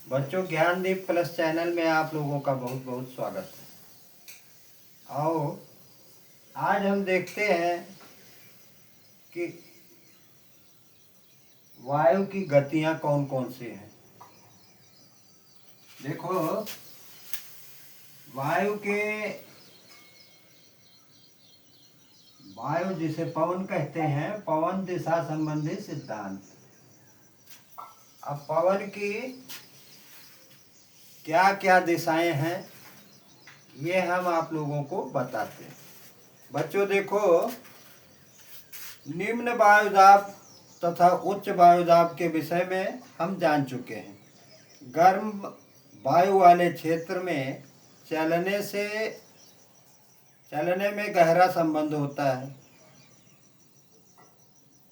बच्चों, Gyandeep plus channel में आप लोगों का बहुत बहुत स्वागत है। आओ आज हम देखते हैं कि वायु की गतियां कौन कौन सी हैं। देखो, वायु जिसे पवन कहते हैं, पवन दिशा संबंधी सिद्धांत। अब पवन की क्या क्या दिशाएं हैं ये हम आप लोगों को बताते हैं। बच्चों देखो, निम्न वायुदाब तथा उच्च वायुदाब के विषय में हम जान चुके हैं। गर्म वायु वाले क्षेत्र में चलने में गहरा संबंध होता है।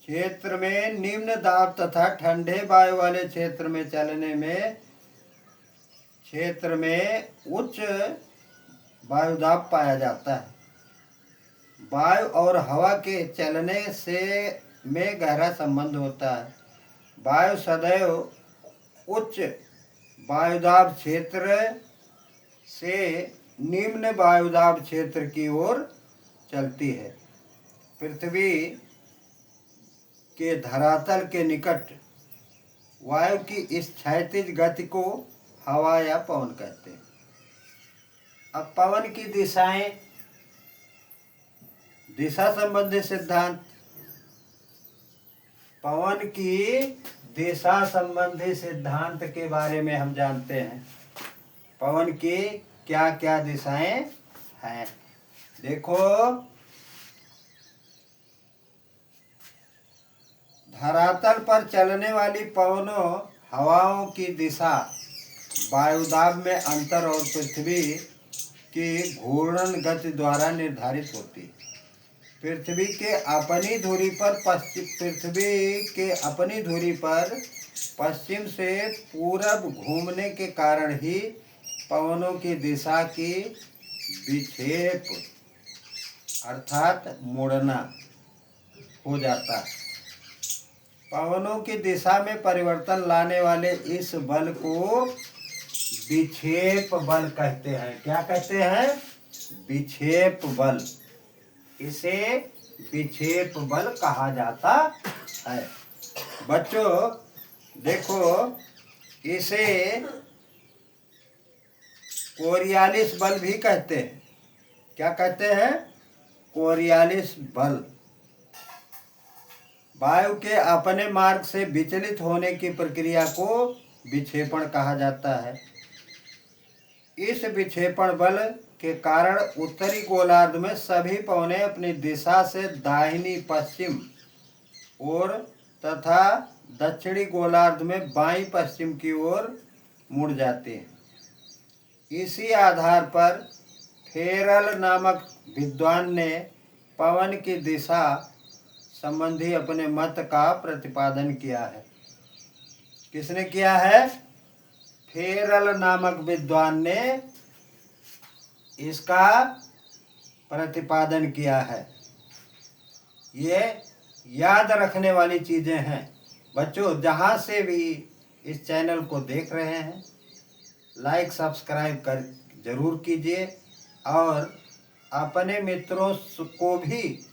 क्षेत्र में निम्न दाब तथा ठंडे वायु वाले क्षेत्र में उच्च वायुदाब पाया जाता है। वायु और हवा के चलने से में गहरा संबंध होता है। वायु सदैव उच्च वायुदाब क्षेत्र से निम्न वायुदाब क्षेत्र की ओर चलती है। पृथ्वी के धरातल के निकट वायु की इस क्षैतिज गति को हवा या पवन कहते हैं। अब पवन की दिशा संबंधी सिद्धांत। पवन की दिशा संबंधी सिद्धांत के बारे में हम जानते हैं। पवन की क्या क्या दिशाएं हैं। देखो, धरातल पर चलने वाली पवनों हवाओं की दिशा वायुदाब में अंतर और पृथ्वी की घूर्णन गति द्वारा निर्धारित होती है। पृथ्वी के अपनी धुरी पर पश्चिम से पूरब घूमने के कारण ही पवनों की दिशा की विक्षेप अर्थात मुड़ना हो जाता है। पवनों की दिशा में परिवर्तन लाने वाले इस बल को विक्षेप बल कहते हैं। क्या कहते हैं? विक्षेप बल। इसे विक्षेप बल कहा जाता है। बच्चों देखो, इसे कोरियालिस बल भी कहते हैं। क्या कहते हैं? कोरियालिस बल। वायु के अपने मार्ग से विचलित होने की प्रक्रिया को विक्षेपण कहा जाता है। इस विक्षेपण बल के कारण उत्तरी गोलार्ध में सभी पवनें अपनी दिशा से दाहिनी पश्चिम ओर तथा दक्षिणी गोलार्ध में बाईं पश्चिम की ओर मुड़ जाती हैं। इसी आधार पर फेरल नामक विद्वान ने पवन की दिशा संबंधी अपने मत का प्रतिपादन किया है। किसने किया है? फेरल नामक विद्वान ने इसका प्रतिपादन किया है। ये याद रखने वाली चीजें हैं। बच्चों, जहाँ से भी इस चैनल को देख रहे हैं, लाइक सब्सक्राइब कर जरूर कीजिए और अपने मित्रों को भी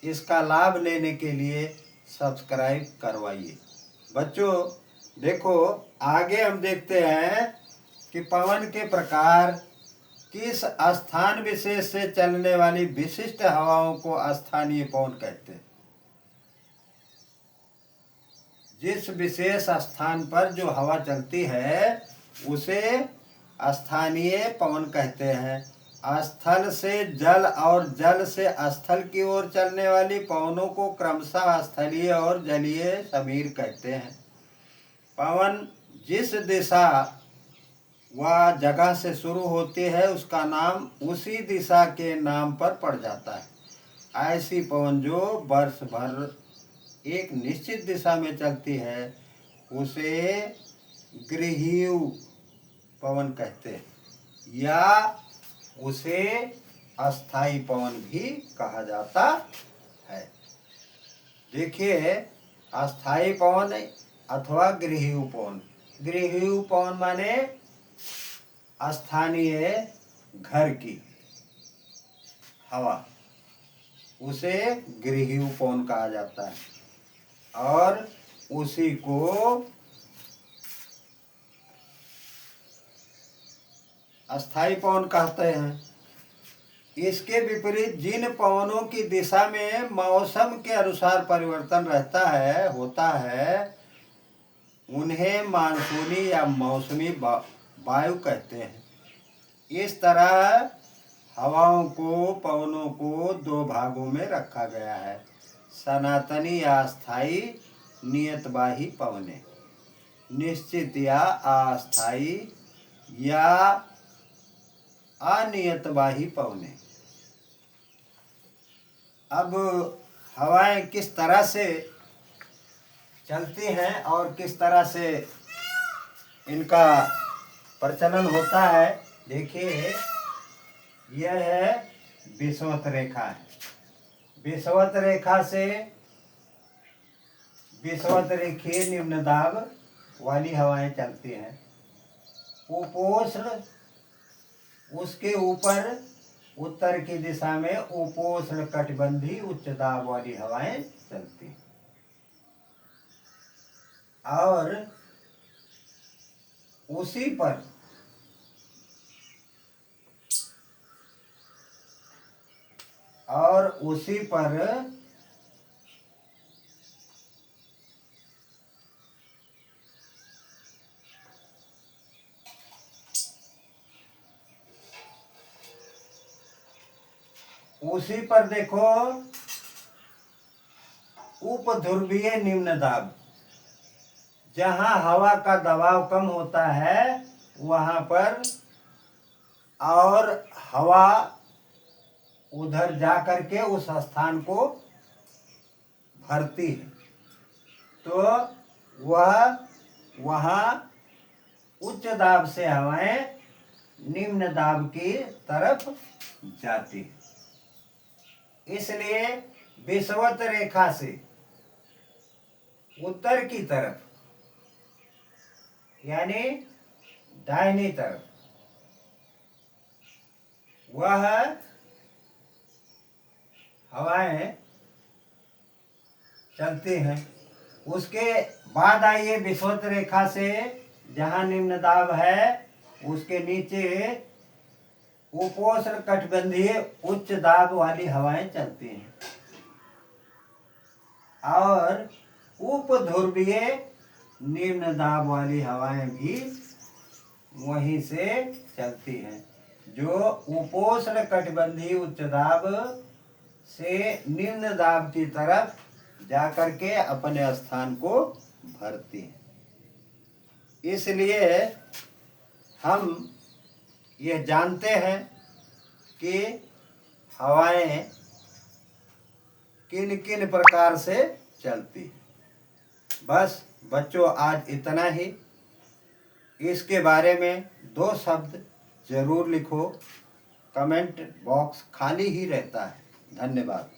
इसका लाभ लेने के लिए सब्सक्राइब करवाइए। बच्चों देखो, आगे हम देखते हैं कि पवन के प्रकार किस स्थान विशेष से चलने वाली विशिष्ट हवाओं को स्थानीय पवन कहते हैं। जिस विशेष स्थान पर जो हवा चलती है उसे स्थानीय पवन कहते हैं। स्थल से जल और जल से स्थल की ओर चलने वाली पवनों को क्रमशः स्थलीय और जलीय समीर कहते हैं। पवन जिस दिशा व जगह से शुरू होती है उसका नाम उसी दिशा के नाम पर पड़ जाता है। ऐसी पवन जो वर्ष भर एक निश्चित दिशा में चलती है उसे गृहीय पवन कहते हैं या उसे अस्थाई पवन भी कहा जाता है। देखिए, अस्थाई पवन अथवा गृहीय पवन गृहीय पवन माने स्थानीय घर की हवा, उसे गृहीय पवन कहा जाता है। और उसी को अस्थाई पवन कहते हैं। इसके विपरीत जिन पवनों की दिशा में मौसम के अनुसार परिवर्तन होता है उन्हें मानसूनी या मौसमी वायु कहते हैं। इस तरह पवनों को दो भागों में रखा गया है, सनातनी या अस्थाई नियतवाही पवने, निश्चित या अस्थाई या अनियतवाही पवने। अब हवाएं किस तरह से चलती हैं और किस तरह से इनका प्रचलन होता है, देखिए यह है विषुवत रेखा है। विषुवत रेखा से विषुवत रेखीय निम्न दाब वाली हवाएं चलती हैं। उपोष्ण, उसके ऊपर उत्तर की दिशा में उपोष्ण कटिबंधी उच्च दाब वाली हवाएं चलती हैं। और उसी पर देखो उपध्रुवीय निम्न दाब, जहां हवा का दबाव कम होता है वहां पर और हवा उधर जा करके उस स्थान को भरती है, तो वह वहां उच्च दाब से हवाएं निम्न दाब की तरफ जाती है। इसलिए विषुवत रेखा से उत्तर की तरफ यानी दाहिनी तरफ वह हवाएं चलती हैं। उसके बाद आइए विषुवत रेखा से जहां निम्न दाब है उसके नीचे उपोष्ण कटिबंधीय उच्च दाब वाली हवाएं चलती हैं और उपध्रुवीय निम्न दाब वाली हवाएं भी वहीं से चलती हैं, जो उपोष्ण कटिबंधीय उच्च दाब से निम्न दाब की तरफ जाकर के अपने स्थान को भरती हैं। इसलिए हम ये जानते हैं कि हवाएं किन किन प्रकार से चलती हैं। बस बच्चों, आज इतना ही। इसके बारे में 2 शब्द जरूर लिखो, कमेंट बॉक्स खाली ही रहता है। धन्यवाद।